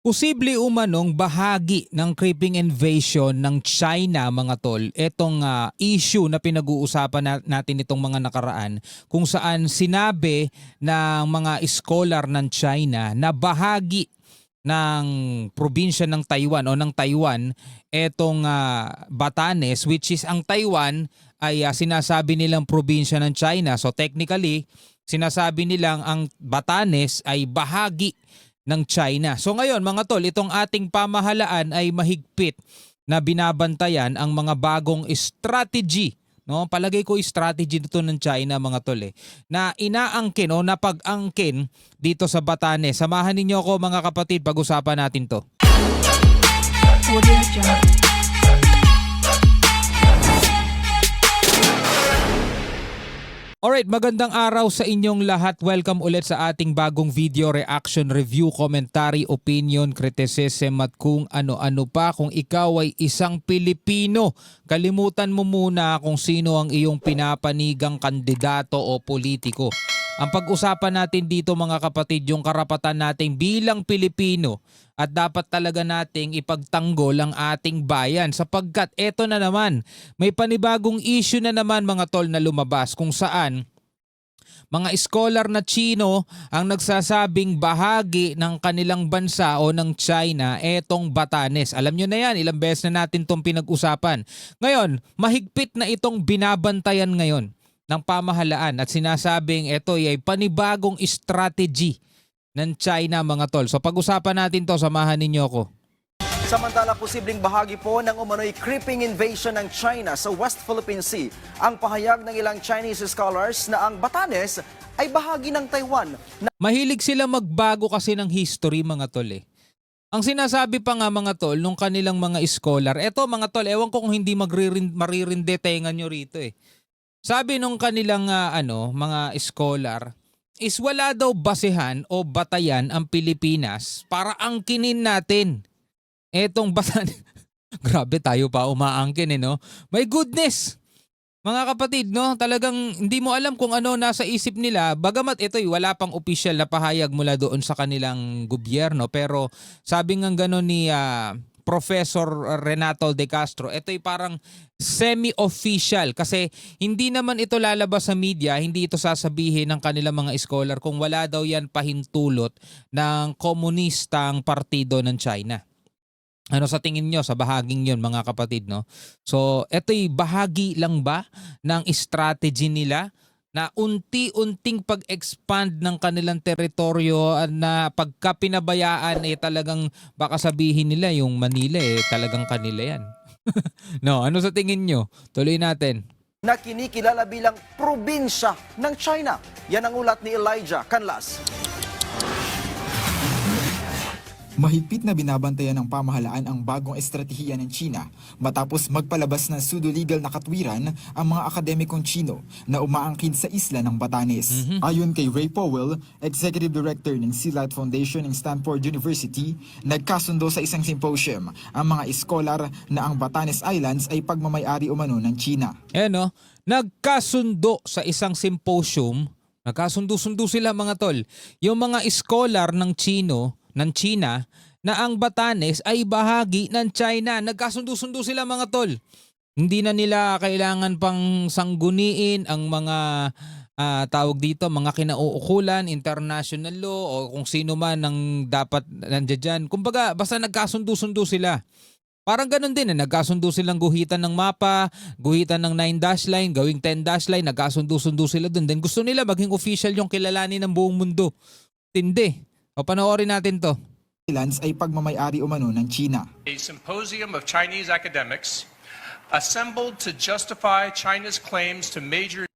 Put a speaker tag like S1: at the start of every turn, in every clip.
S1: Posible umanong bahagi ng creeping invasion ng China mga tol, etong issue na pinag-uusapan natin itong mga nakaraan kung saan sinabi ng mga scholar ng China na bahagi ng probinsya ng Taiwan o ng Taiwan etong Batanes, which is ang Taiwan ay sinasabi nilang probinsya ng China. So technically, sinasabi nilang ang Batanes ay bahagi ng China. So ngayon mga tol, itong ating pamahalaan ay mahigpit na binabantayan ang mga bagong strategy. No, palagay ko strategy nito ng China mga tol na inaangkin o napag-angkin dito sa Batanes. Samahan ninyo ako mga kapatid, pag-usapan natin to. Alright, magandang araw sa inyong lahat. Welcome ulit sa ating bagong video reaction, review, commentary, opinion, criticism at kung ano-ano pa. Kung ikaw ay isang Pilipino, kalimutan mo muna kung sino ang iyong pinapanigang kandidato o politiko. Ang pag-usapan natin dito mga kapatid, yung karapatan natin bilang Pilipino at dapat talaga nating ipagtanggol ang ating bayan sapagkat eto na naman, may panibagong issue na naman mga tol na lumabas kung saan mga scholar na Chino ang nagsasabing bahagi ng kanilang bansa o ng China etong Batanes. Alam nyo na yan, ilang beses na natin itong pinag-usapan. Ngayon, mahigpit na itong binabantayan ngayon ng pamahalaan at sinasabing ito ay panibagong strategy ng China mga tol. So pag-usapan natin to, samahan ninyo ako.
S2: Samantala, posibleng bahagi po ng umano'y creeping invasion ng China sa West Philippine Sea. Ang pahayag ng ilang Chinese scholars na ang Batanes ay bahagi ng Taiwan.
S1: Mahilig sila magbago kasi ng history mga tol Ang sinasabi pa nga mga tol nung kanilang mga scholar, eto mga tol, ewan ko kung hindi maririnde tenga nyo rito Sabi nung kanilang mga scholar is wala daw basehan o batayan ang Pilipinas para angkinin natin etong Batanes. Grabe, tayo pa umaangkin no? My goodness! Mga kapatid, no, talagang hindi mo alam kung ano nasa isip nila. Bagamat ito'y wala pang official na pahayag mula doon sa kanilang gobyerno. Pero sabi nga gano'n ni Professor Renato De Castro, ito'y parang semi-official kasi hindi naman ito lalabas sa media, hindi ito sasabihin ng kanilang mga scholar kung wala daw yan pahintulot ng komunistang partido ng China. Ano sa tingin nyo sa bahaging yun mga kapatid, no? So, ito'y bahagi lang ba ng strategy nila na unti-unting pag-expand ng kanilang teritoryo na pagka pinabayaan talagang baka sabihin nila yung Manila talagang kanila yan. No, ano sa tingin nyo? Tuloy natin.
S2: Na kinikilala bilang probinsya ng China. Yan ang ulat ni Elijah Canlas.
S3: Mahigpit na binabantayan ng pamahalaan ang bagong estratehiya ng China matapos magpalabas ng pseudo-legal na katwiran ang mga akademikong Chino na umaangkin sa isla ng Batanes. Ayon kay Ray Powell, Executive Director ng Sealight Foundation ng Stanford University, nagkasundo sa isang symposium ang mga iskolar na ang Batanes Islands ay pagmamayari umano ng China.
S1: Nagkasundo sa isang symposium, nagkasundo-sundo sila mga tol. Yung mga iskolar ng China na ang Batanes ay bahagi ng China. Nagkasundo-sundo sila mga tol. Hindi na nila kailangan pang sangguniin ang mga tawag dito, mga kinauukulan, international law o kung sino man ang dapat nandiyan dyan. Kumbaga, basta nagkasundo-sundo sila. Parang ganun din nagkasundo silang guhitan ng mapa, guhitan ng 9-dash line, gawing 10-dash line, nagkasundo-sundo sila dun. Then gusto nila maging official yung kilalanin ng buong mundo. Tindi. O panoorin natin to.
S3: Islands ay pagmamayari umano ng China.
S4: A symposium of Chinese academics assembled to justify China's claims to major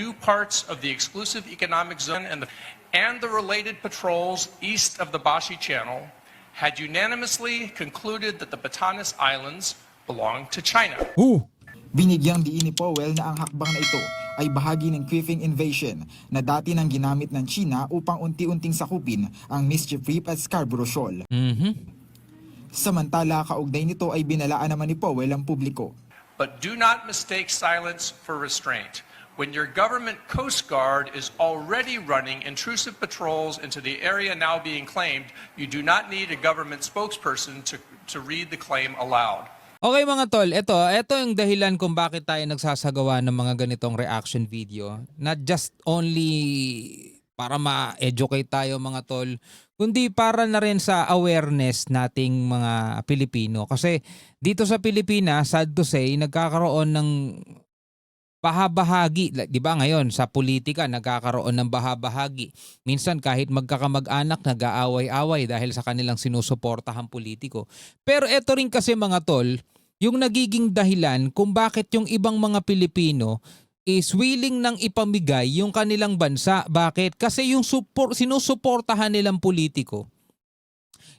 S4: new parts of the exclusive economic zone and the related patrols east of the Bashi Channel had unanimously concluded that the Batanes Islands belong to China.
S3: Binigyang diin ni Powell na ang hakbang na ito ay bahagi ng creeping invasion na dati nang ginamit ng China upang unti-unting sakupin ang Mischief Reef at Scarborough Shoal. Samantala, kaugnay nito ay binalaan naman ni Powell ang publiko.
S4: But do not mistake silence for restraint. when your government Coast Guard is already running intrusive patrols into the area now being claimed, you do not need a government spokesperson to read the claim aloud.
S1: Okay mga tol, ito yung dahilan kung bakit tayo nagsasagawa ng mga ganitong reaction video. Not just only para ma-educate tayo mga tol, kundi para na rin sa awareness nating mga Pilipino. Kasi dito sa Pilipinas, sad to say, nagkakaroon ng bahabahagi, di ba ngayon sa politika nagkakaroon ng bahabahagi. Minsan kahit magkakamag-anak nag-aaway-away dahil sa kanilang sinusuportahang politiko. Pero ito rin kasi mga tol, yung nagiging dahilan kung bakit yung ibang mga Pilipino is willing nang ipamigay yung kanilang bansa. Bakit? Kasi yung sinusuportahan nilang politiko,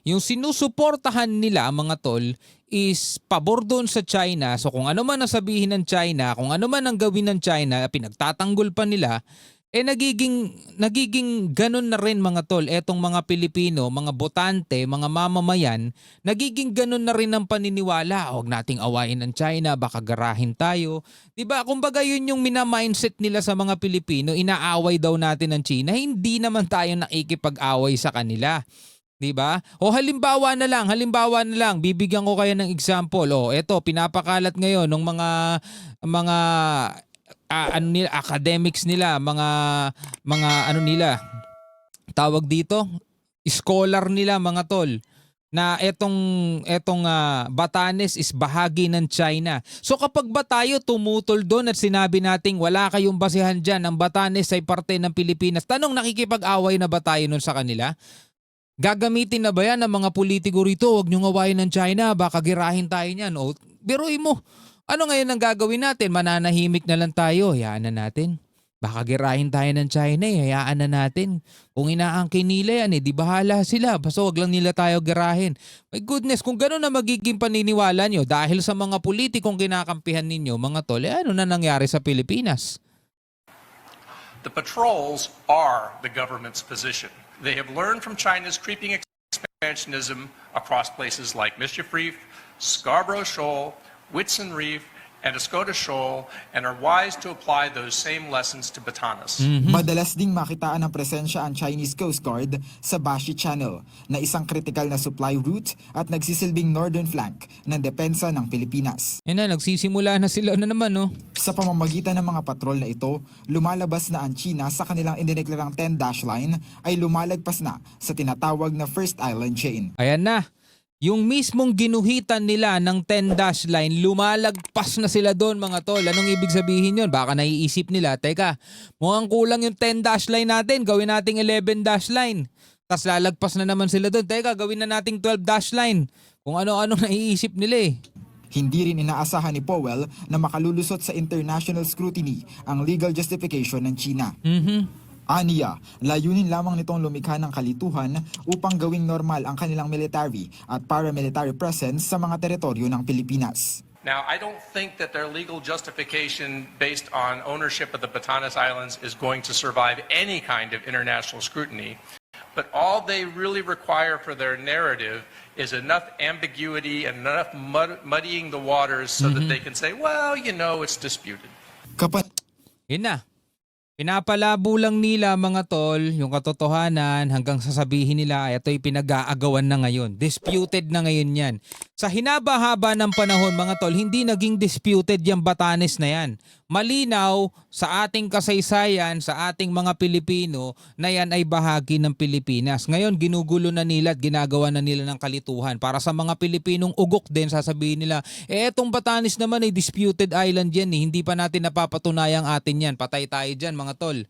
S1: yung sinusuportahan nila mga tol is pabor doon sa China. So kung ano man nasabihin ng China, kung ano man ang gawin ng China, pinagtatanggol pa nila, nagiging ganun na rin mga tol. Etong mga Pilipino, mga botante, mga mamamayan, nagiging ganun na rin ang paniniwala. Huwag nating awayin ng China, baka garahin tayo. Diba? Kumbaga yun yung mina-mindset nila sa mga Pilipino, inaaway daw natin ng China. Hindi naman tayo nakikipag-away sa kanila. 'Di ba? O halimbawa na lang, bibigyan ko kayo ng example. O eto, pinapakalat ngayon ng mga academics nila, mga ano nila, tawag dito, scholar nila mga tol, na etong Batanes is bahagi ng China. So kapag ba tayo tumutol doon at sinabi nating wala kayong basehan diyan, ang Batanes ay parte ng Pilipinas, tanong nakikipag-away na ba tayo nun sa kanila? Gagamitin na ba yan ng mga politiko rito? Huwag niyong awayin ng China, baka girahin tayo niyan. O, biruin mo. Ano ngayon ang gagawin natin? Mananahimik na lang tayo. Hayaan na natin. Baka girahin tayo ng China, hayaan na natin. Kung inaangkin nila yan, di bahala sila. Basta huwag lang nila tayo girahin. My goodness, kung gano'n na magiging paniniwala nyo dahil sa mga politikong kinakampihan ninyo, mga tol, ano na nangyari sa Pilipinas?
S4: The patrols are the government's position. They have learned from China's creeping expansionism across places like Mischief Reef, Scarborough Shoal, Whitsun Reef, and Escoda Shoal, and are wise to apply those same lessons to Batanes.
S3: Madalas ding makitaan ng presensya ang Chinese Coast Guard sa Bashi Channel na isang critical na supply route at nagsisilbing northern flank ng depensa ng Pilipinas.
S1: Nagsisimula na sila na naman, no?
S3: Sa pamamagitan ng mga patrol na ito, lumalabas na ang China sa kanilang indineklarang 10-dash line ay lumalagpas na sa tinatawag na First Island Chain.
S1: Ayan na. Yung mismong ginuhitan nila ng 10-dash line, lumalagpas na sila doon mga tol. Anong ibig sabihin yun? Baka naiisip nila, teka, mukhang kulang yung 10-dash line natin, gawin nating 11-dash line. Tapos lalagpas na naman sila doon, teka, gawin na nating 12-dash line. Kung ano-ano naiisip nila eh.
S3: Hindi rin inaasahan ni Powell na makalulusot sa international scrutiny ang legal justification ng China. Aniya, layunin lamang nitong lumikha ng kalituhan upang gawing normal ang kanilang military at paramilitary presence sa mga teritoryo ng Pilipinas.
S4: Now, I don't think that their legal justification based on ownership of the Batanes Islands is going to survive any kind of international scrutiny. But all they really require for their narrative is enough ambiguity and enough muddying the waters so that they can say, well, you know, it's disputed.
S1: Yun na. Pinapalabo lang nila mga tol yung katotohanan hanggang sasabihin nila ay ito'y pinag-aagawan na ngayon. Disputed na ngayon yan. Sa hinaba-haba ng panahon mga tol, hindi naging disputed yung Batanes na yan. Malinaw sa ating kasaysayan, sa ating mga Pilipino na yan ay bahagi ng Pilipinas. Ngayon ginugulo na nila at ginagawa na nila ng kalituhan. Para sa mga Pilipinong ugok din, sasabihin nila, etong Batanes naman ay disputed island yan. Hindi pa natin napapatunayang atin yan. Patay tayo dyan mga tol.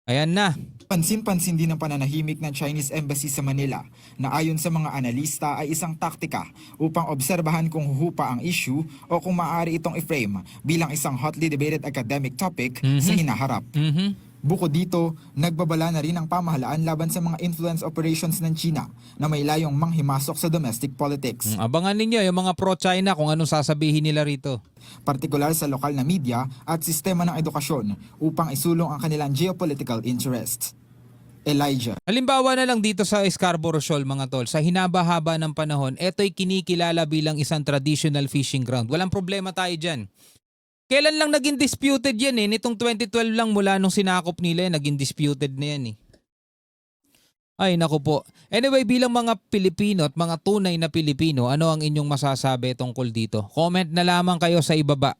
S1: Ayan na.
S3: Pansin-pansin din ang pananahimik ng Chinese Embassy sa Manila na ayon sa mga analista ay isang taktika upang obserbahan kung huhupa ang issue o kung maaari itong i-frame bilang isang hotly debated academic topic sa hinaharap. Bukod dito, nagbabala na rin ang pamahalaan laban sa mga influence operations ng China na may layong manghimasok sa domestic politics.
S1: Abangan ninyo yung mga pro-China kung anong sasabihin nila rito.
S3: Partikular sa lokal na media at sistema ng edukasyon upang isulong ang kanilang geopolitical interests. Elijah.
S1: Halimbawa na lang dito sa Scarborough Shoal mga tol, sa hinaba-haba ng panahon, eto'y kinikilala bilang isang traditional fishing ground. Walang problema tayo dyan. Kailan lang naging disputed yan eh? Nitong 2012 lang mula nung sinakop nila yan, naging disputed na yan eh. Ay naku po. Anyway, bilang mga Pilipino at mga tunay na Pilipino, ano ang inyong masasabi tungkol dito? Comment na lamang kayo sa ibaba.